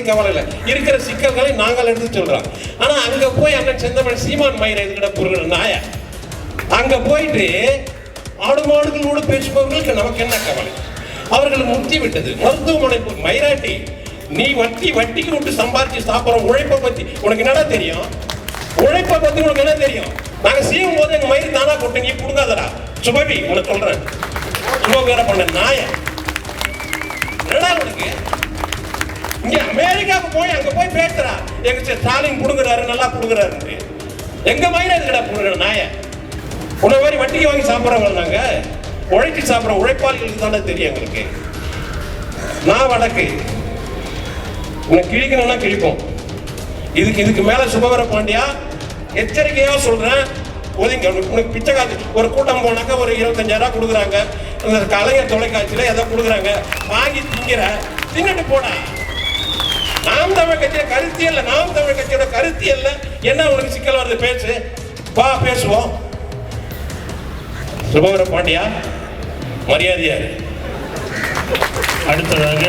கவலை இல்லை. இருக்கிற சிக்கல்களை நாங்கள் எடுத்து சொல்றோம். ஆனா அங்க போய் அண்ணன் செந்தமன் சீமான் மயிரை எதுக்கிட்ட புரிகிற நாய அங்க போயிட்டு ஆடு மாடுகளோடு பேசுபவர்களுக்கு நமக்கு என்ன கவலை? அவர்கள் முத்தி விட்டது. மருத்துவமனை மயிராட்டி நீ வட்டிக்கு விட்டு சம்பாதிச்சு சாப்பிட்ற உழைப்பை பத்தி உனக்கு என்னடா தெரியும்? உழைப்பை பத்தி உனக்கு என்ன தெரியும்? நாங்க செய்யும் போது எங்க மயிறு தானா போட்டு நீ கொடுக்காதடா சுபவி உனக்கு சொல்றேன். சுப வேற பண்ண நாய என்னடா உனக்கு? இங்க அமெரிக்காவுக்கு போய் அங்க போய் பேசுறா எங்க ஸ்டாலின் புடுங்குறாரு நல்லா புடுங்குறாரு. எங்க மயில இருக்கடா புடுங்குற நாய? உன்ன மாதிரி வட்டிக்கு வாங்கி சாப்பிட்றவங்க நாங்க உழைச்சி சாப்பிட்ற உழைப்பாளிகளுக்கு தானே தெரியும் எங்களுக்கு. நான் வடக்கு உன்னை கிழிக்கணும்னா கிழிப்போம். இதுக்கு மேல சுபவர பாண்டியா எச்சரிக்கையா சொல்றேன், ஒதுங்க. உனக்கு பிச்சை காசு ஒரு கூட்டம் போனாக்கா ஒரு 25,000 கொடுக்குறாங்க. இந்த கலைஞர் தொலைக்காட்சியில எதை கொடுக்குறாங்க வாங்கி தின்னுட்டு போடா. நாம் தமிழ் கட்சியோட கருத்தியல்ல நாம் தமிழ் கட்சியோட கருத்தியல்ல என்ன உனக்கு சிக்கல் வருது? பேசு, வா பேசுவோம். சுபவர பாண்டியா மரியாதையா. அடுத்ததாக